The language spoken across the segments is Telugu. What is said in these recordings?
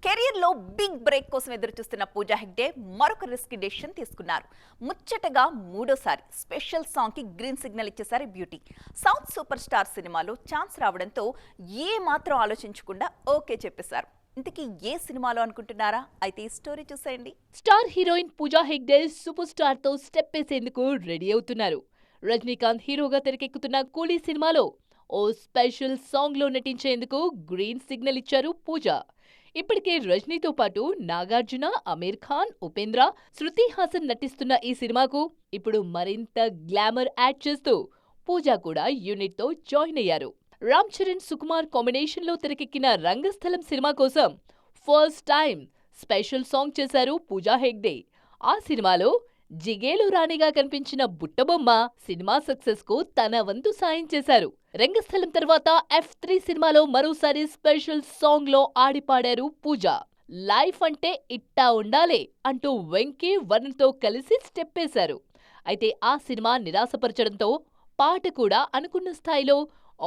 కెరీర్లో బిగ్ బ్రేక్ కోసం ఎదురుచూస్తున్న పూజా హెగ్డే మరొక రిస్కీ డెసిషన్ తీసుకున్నారు. ముచ్చటగా మూడోసారి స్పెషల్ సాంగ్ కి గ్రీన్ సిగ్నల్ ఇచ్చేసారు బ్యూటీ. సౌత్ సూపర్ స్టార్ సినిమాలో ఛాన్స్ రావడంతో ఏ మాత్రం ఆలోచించకుండా ఓకే చెప్పేశారు. ఇంతకీ ఏ సినిమాలో అనుకుంటున్నారా? అయితే ఈ స్టోరీ చూసేయండి. Star heroine Pooja Hegde super star తో స్టెప్ వేసేందుకు రెడీ అవుతున్నారు. రజనీకాంత్ హీరోగా తెరకెక్కుతున్న కూలీ సినిమాలో ఓ స్పెషల్ సాంగ్ లో నటించేందుకు గ్రీన్ సిగ్నల్ ఇచ్చారు పూజ. ఇప్పటికే రజనీతో పాటు నాగార్జున, అమీర్ ఖాన్, ఉపేంద్ర, శృతి హాసన్ నటిస్తున్న ఈ సినిమాకు ఇప్పుడు మరింత గ్లామర్ యాడ్ చేస్తూ పూజ కూడా యూనిట్ తో జాయిన్ అయ్యారు. రామ్ చరణ్, సుకుమార్ కాంబినేషన్ లో తెరకెక్కిన రంగస్థలం సినిమా కోసం ఫస్ట్ టైం స్పెషల్ సాంగ్ చేశారు పూజా హెగ్డే. ఆ సినిమాలో జిగేలు రాణిగా కనిపించిన బుట్టబొమ్మ సినిమా సక్సెస్ కు తన వంతు సాయం చేశారు. రంగస్థలం తర్వాత F3 సినిమాలో మరోసారి స్పెషల్ సాంగ్ లో ఆడిపాడారు పూజ. లైఫ్ అంటే ఇట్టా ఉండాలే అంటూ వెంకీ, వరుణ్తో కలిసి స్టెప్ వేశారు. అయితే ఆ సినిమా నిరాశపరచడంతో పాట కూడా అనుకున్న స్థాయిలో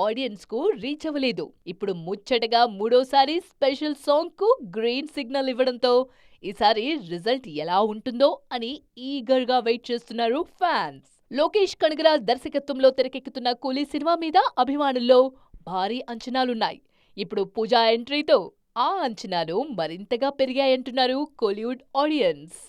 ఆడియన్స్ కు రీచ్ అవ్వలేదు. ఇప్పుడు ముచ్చటగా మూడోసారి స్పెషల్ సాంగ్ కు గ్రీన్ సిగ్నల్ ఇవ్వడంతో ఈసారి రిజల్ట్ ఎలా ఉంటుందో అని ఈగర్ గా వెయిట్ చేస్తున్నారు ఫ్యాన్స్. లోకేష్ కనగరాజ్ దర్శకత్వంలో తెరకెక్కుతున్న కూలీ సినిమా మీద అభిమానుల్లో భారీ అంచనాలున్నాయి. ఇప్పుడు పూజా ఎంట్రీతో ఆ అంచనాలు మరింతగా పెరిగాయంటున్నారు కోలీవుడ్ ఆడియన్స్.